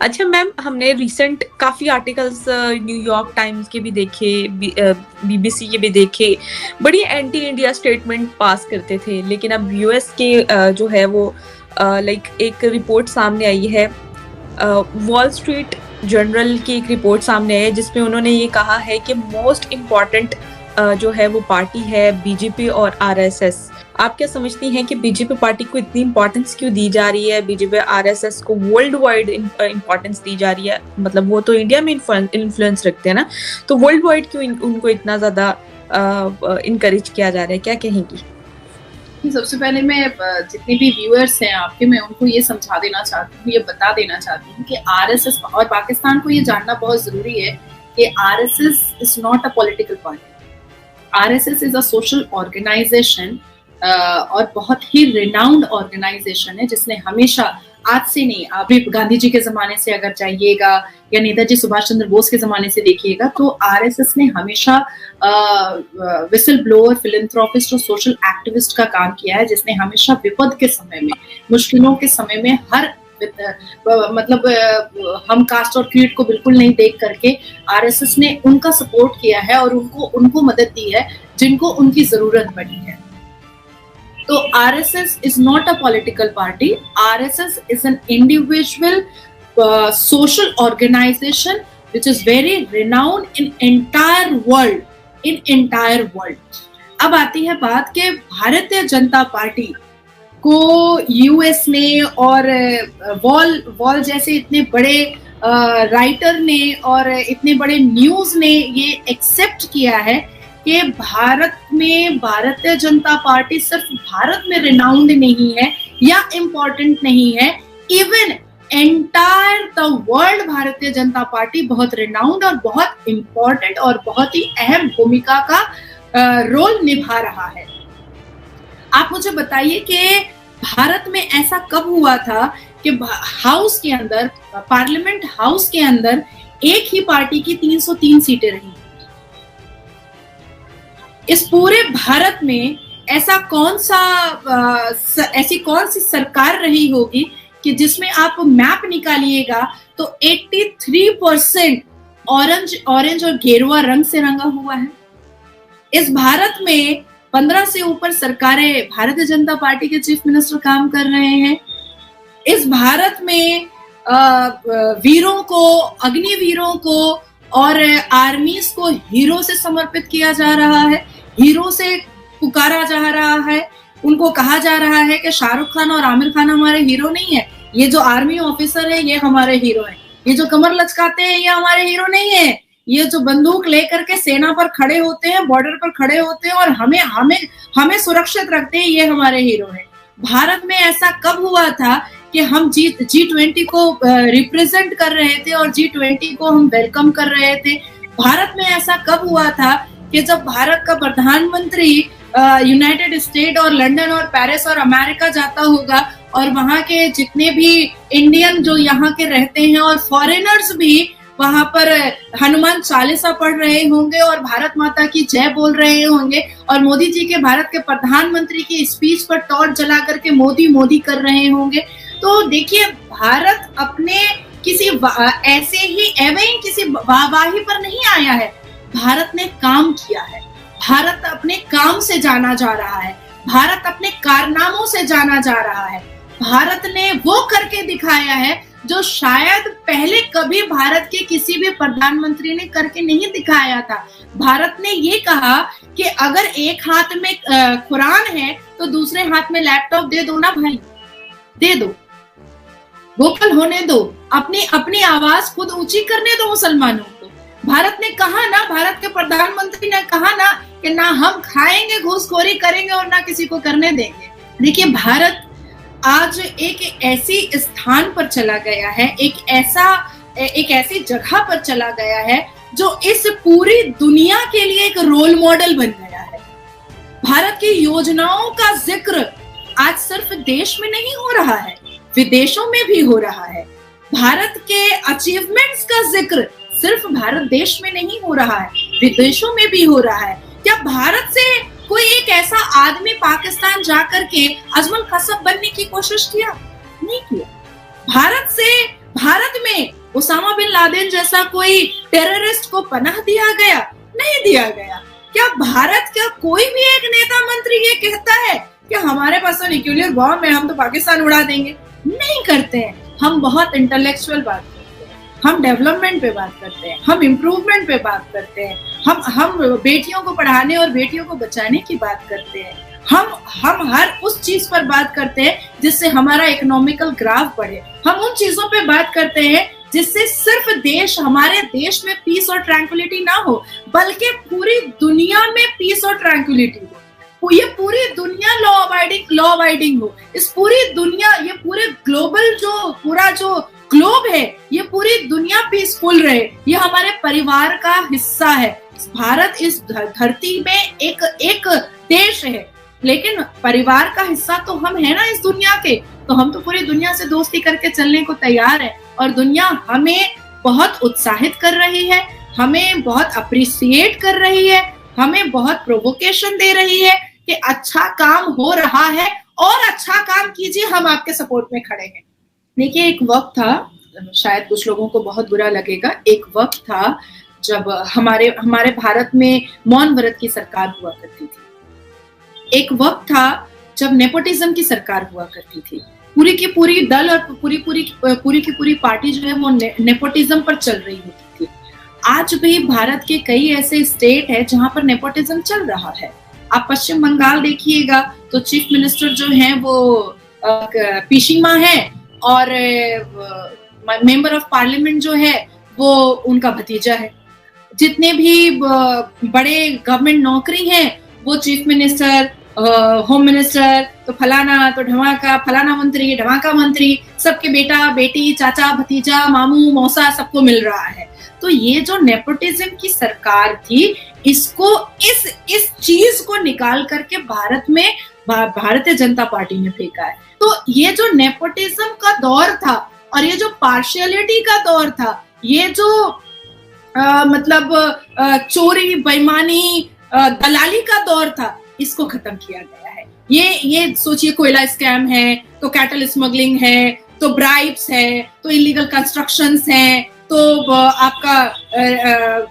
अच्छा मैम, हमने रिसेंट काफ़ी आर्टिकल्स न्यूयॉर्क टाइम्स के भी देखे, बीबीसी के भी देखे, बड़ी एंटी इंडिया स्टेटमेंट पास करते थे। लेकिन अब यूएस के जो है वो लाइक एक रिपोर्ट सामने आई है, वॉल स्ट्रीट जर्नल की एक रिपोर्ट सामने आई है जिसमें उन्होंने ये कहा है कि मोस्ट इम्पॉर्टेंट जो है वो पार्टी है बीजेपी और आरएसएस। आप क्या समझती हैं कि बीजेपी पार्टी को इतनी इम्पोर्टेंस क्यों दी जा रही है? बीजेपी आरएसएस को वर्ल्ड वाइड इम्पोर्टेंस दी जा रही है, मतलब वो तो इंडिया में इन्फ्लुएंस रखते हैं ना, तो वर्ल्ड वाइड क्यों उनको इतना ज्यादा इनकरेज किया जा रहा है? क्या कहेंगी? सबसे पहले मैं जितने भी व्यूअर्स हैं आपके, मैं उनको ये समझा देना चाहती हूँ, ये बता देना चाहती हूँ कि आरएसएस और पाकिस्तान को ये जानना बहुत जरूरी है कि RSS is not a political party. RSS is a social organisation और बहुत ही रिनाउंड ऑर्गेनाइजेशन है जिसने हमेशा, आज से नहीं, आप गांधी जी के जमाने से अगर जाइएगा या नेताजी सुभाष चंद्र बोस के जमाने से देखिएगा, तो आरएसएस ने हमेशा विसल ब्लोअर, फिलैंथ्रोपिस्ट और सोशल एक्टिविस्ट का काम किया है, जिसने हमेशा विपद के समय में, मुश्किलों के समय में हर मतलब हम कास्ट और क्रीड को बिल्कुल नहीं देख करके आरएसएस ने उनका सपोर्ट किया है और उनको मदद दी है जिनको उनकी जरूरत पड़ी है। तो RSS is not a political party. RSS is an individual social organization which is very renowned in entire world। अब आती है बात के भारतीय जनता पार्टी को यूएस ने और वॉल जैसे इतने बड़े राइटर ने और इतने बड़े न्यूज ने ये एक्सेप्ट किया है कि भारत में भारतीय जनता पार्टी सिर्फ भारत में रिनाउंड नहीं है या इम्पोर्टेंट नहीं है, even entire the world Bharatiya Janata party बहुत रिनाउंड और बहुत इम्पोर्टेंट और बहुत ही अहम भूमिका का रोल निभा रहा है। आप मुझे बताइए कि भारत में ऐसा कब हुआ था कि हाउस के अंदर, पार्लियामेंट हाउस के अंदर एक ही पार्टी की 303 सीटें रही। इस पूरे भारत में ऐसी कौन सी सरकार रही होगी कि जिसमें आप मैप निकालिएगा तो 83% ऑरेंज और गेरुआ रंग से रंगा हुआ है। इस भारत में 15 से ऊपर सरकारें भारतीय जनता पार्टी के चीफ मिनिस्टर काम कर रहे हैं। इस भारत में वीरों को, अग्निवीरों को और आर्मीज को हीरो से समर्पित किया जा रहा है, हीरो से पुकारा जा रहा है। उनको कहा जा रहा है कि शाहरुख खान और आमिर खान हमारे हीरो नहीं है, ये जो आर्मी ऑफिसर है ये हमारे हीरो है, ये जो कमर लचकाते हैं ये हमारे हीरो नहीं है, ये जो बंदूक लेकर के सेना पर खड़े होते हैं, बॉर्डर पर खड़े होते हैं और हमें सुरक्षित रखते हैं, ये हमारे हीरो है। भारत में ऐसा कब हुआ था कि हम G20 को रिप्रेजेंट कर रहे थे और G20 को हम वेलकम कर रहे थे? भारत में ऐसा कब हुआ था कि जब भारत का प्रधानमंत्री यूनाइटेड स्टेट और लंदन और पेरिस और अमेरिका जाता होगा और वहां के जितने भी इंडियन जो यहाँ के रहते हैं और फॉरेनर्स भी वहां पर हनुमान चालीसा पढ़ रहे होंगे और भारत माता की जय बोल रहे होंगे और मोदी जी के, भारत के प्रधानमंत्री की स्पीच पर टॉर्च जला करके मोदी मोदी कर रहे होंगे? तो देखिए, भारत अपने किसी ऐसे ही एवं किसी वाहवाही पर नहीं आया है, भारत ने काम किया है। भारत अपने काम से जाना जा रहा है, भारत अपने कारनामों से जाना जा रहा है। भारत ने वो करके दिखाया है जो शायद पहले कभी भारत के किसी भी प्रधानमंत्री ने करके नहीं दिखाया था। भारत ने ये कहा कि अगर एक हाथ में कुरान है तो दूसरे हाथ में लैपटॉप दे दो ना भाई, दे दो, वोकल होने दो, अपनी आवाज खुद ऊंची करने दो मुसलमानों को। भारत ने कहा ना, भारत के प्रधानमंत्री ने कहा ना कि ना हम खाएंगे, घूसखोरी करेंगे और ना किसी को करने देंगे। देखिए, भारत आज एक ऐसी स्थान पर चला गया है, एक ऐसी जगह पर चला गया है जो इस पूरी दुनिया के लिए एक रोल मॉडल बन गया है। भारत की योजनाओं का जिक्र आज सिर्फ देश में नहीं हो रहा है, विदेशों में भी हो रहा है। भारत के अचीवमेंट्स का जिक्र सिर्फ भारत देश में नहीं हो रहा है, विदेशों में भी हो रहा है। क्या भारत से कोई एक ऐसा आदमी पाकिस्तान जाकर के अजमल कसब बनने की कोशिश किया? नहीं किया। भारत में उसामा बिन लादेन जैसा कोई टेररिस्ट को पनाह दिया गया? नहीं दिया गया। क्या भारत का कोई भी एक नेता मंत्री ये कहता है कि हमारे पास तो न्यूक्लियर बॉम्ब है, हम तो पाकिस्तान उड़ा देंगे? नहीं करते हैं। हम बहुत इंटेलेक्चुअल बात करते हैं, हम डेवलपमेंट पे बात करते हैं, हम इम्प्रूवमेंट पे बात करते हैं, हम बेटियों को पढ़ाने और बेटियों को बचाने की बात करते हैं, हम हर उस चीज पर बात करते हैं जिससे हमारा इकोनॉमिकल ग्राफ बढ़े। हम उन चीजों पे बात करते हैं जिससे सिर्फ हमारे देश में पीस और ट्रैंक्विलिटी ना हो, बल्कि पूरी दुनिया में पीस और ट्रैंक्विलिटी हो। ये पूरी दुनिया लॉ अबाइडिंग हो। इस पूरी दुनिया, ये पूरे ग्लोबल जो ग्लोब है, ये पूरी दुनिया पीसफुल रहे। ये हमारे परिवार का हिस्सा है। भारत इस धरती में एक देश है, लेकिन परिवार का हिस्सा तो हम है ना इस दुनिया के। तो हम तो पूरी दुनिया से दोस्ती करके चलने को तैयार है, और दुनिया हमें बहुत उत्साहित कर रही है, हमें बहुत अप्रिशिएट कर रही है, हमें बहुत प्रोवोकेशन दे रही है कि अच्छा काम हो रहा है और अच्छा काम कीजिए, हम आपके सपोर्ट में खड़े हैं। देखिए, एक वक्त था, शायद कुछ लोगों को बहुत बुरा लगेगा, एक वक्त था जब हमारे भारत में मौन व्रत की सरकार हुआ करती थी। एक वक्त था जब नेपोटिज्म की सरकार हुआ करती थी। पूरी की पूरी दल और पूरी की पूरी पार्टी जो है वो नेपोटिज्म पर चल रही होती थी। आज भी भारत के कई ऐसे स्टेट है जहां पर नेपोटिज्म चल रहा है। आप पश्चिम बंगाल देखिएगा तो चीफ मिनिस्टर जो है वो पीशिमा है, और मेंबर ऑफ पार्लियामेंट जो है वो उनका भतीजा है। जितने भी बड़े गवर्नमेंट नौकरी हैं वो चीफ मिनिस्टर, होम मिनिस्टर, तो फलाना, तो ढमाका, फलाना मंत्री, ढमाका मंत्री, सबके बेटा बेटी, चाचा भतीजा, मामू मौसा सबको मिल रहा है। तो ये जो नेपोटिज्म की सरकार थी, इसको इस चीज को निकाल करके भारत में भारतीय जनता पार्टी ने फेंका है। तो ये जो नेपोटिज्म का दौर था और ये जो पार्शियलिटी का दौर था, ये जो चोरी, बेईमानी, दलाली का दौर था, इसको खत्म किया गया है। ये सोचिए, कोयला स्कैम है, तो कैटल स्मगलिंग है, तो ब्राइब्स है, तो इलीगल कंस्ट्रक्शंस हैं, तो आपका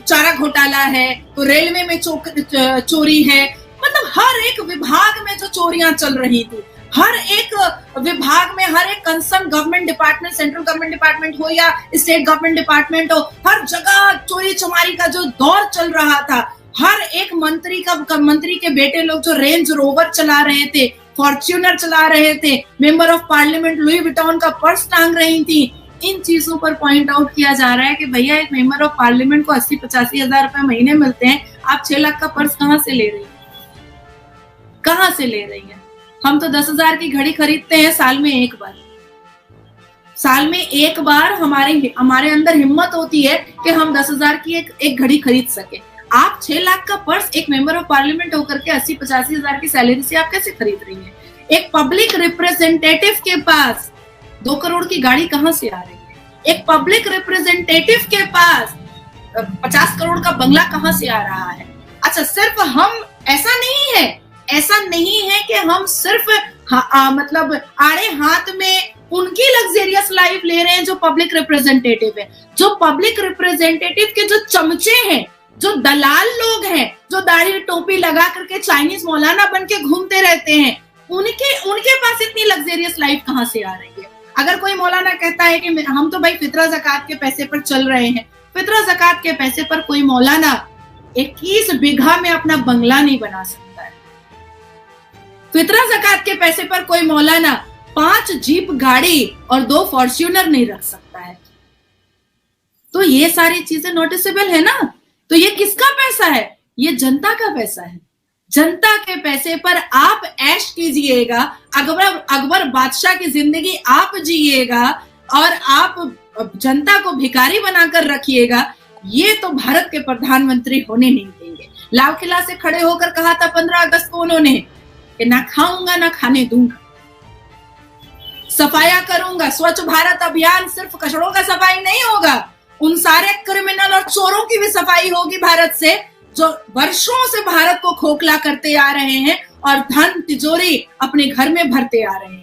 चारा घोटाला है, तो रेलवे में चोरी है। मतलब हर एक विभाग में जो चोरियां चल रही थी, हर एक विभाग में, हर एक concern government department, central government department हो या स्टेट गवर्नमेंट डिपार्टमेंट हो, हर जगह चोरी चमारी का जो दौर चल रहा था। हर एक मंत्री के बेटे लोग जो रेंज रोवर चला रहे थे, फॉर्च्यूनर चला रहे थे, member of parliament Louis Vuitton का पर्स टांग रही थी। इन चीजों पर पॉइंट आउट किया जा रहा है कि भैया, एक मेंबर ऑफ पार्लियामेंट को 80-85 हजार रुपए महीने मिलते हैं, आप 6 लाख का पर्स कहाँ से ले रही है? कहाँ से ले रही है? हम तो 10,000 की घड़ी खरीदते हैं साल में एक बार। साल में एक बार हमारे अंदर हिम्मत होती है कि हम 10,000 की एक घड़ी खरीद सके। आप 6 लाख का पर्स एक मेंबर ऑफ पार्लियामेंट होकर के 80-85 हजार की सैलरी से आप कैसे खरीद रही हैं? एक पब्लिक रिप्रेजेंटेटिव के पास 2 करोड़ की गाड़ी कहां से आ रही है? एक पब्लिक रिप्रेजेंटेटिव के पास 50 करोड़ का बंगला कहां से आ रहा है? अच्छा, सिर्फ हम ऐसा नहीं है कि हम सिर्फ आड़े हाथ में उनकी लग्जरियस लाइफ ले रहे हैं जो पब्लिक रिप्रेजेंटेटिव है। जो पब्लिक रिप्रेजेंटेटिव के जो चमचे हैं, जो दलाल लोग हैं, जो दाढ़ी टोपी लगा करके चाइनीज मौलाना बन के घूमते रहते हैं, उनके पास इतनी लग्जरियस लाइफ कहां से आ रही है? अगर कोई मौलाना कहता है कि हम तो भाई फितरा ज़कात के पैसे पर चल रहे हैं, फितरा ज़कात के पैसे पर कोई मौलाना 21 बीघा में अपना बंगला नहीं बना सकता है। फितरा ज़कात के पैसे पर कोई मौलाना 5 जीप गाड़ी और 2 फॉर्च्यूनर नहीं रख सकता है। तो ये सारी चीजें नोटिसेबल है ना। तो ये किसका पैसा है? ये जनता का पैसा है। जनता के पैसे पर आप ऐश कीजिएगा, अकबर बादशाह की जिंदगी आप जिएगा और आप जनता को भिखारी बनाकर रखिएगा। ये तो भारत के प्रधानमंत्री होने नहीं देंगे। लाल किला से खड़े होकर कहा था 15 अगस्त को उन्होंने कि ना खाऊंगा ना खाने दूंगा, सफाया करूंगा। स्वच्छ भारत अभियान सिर्फ कचड़ों का सफाई नहीं होगा, उन सारे क्रिमिनल और चोरों की भी सफाई होगी भारत से, जो वर्षों से भारत को खोखला करते आ रहे हैं और धन तिजोरी अपने घर में भरते आ रहे हैं।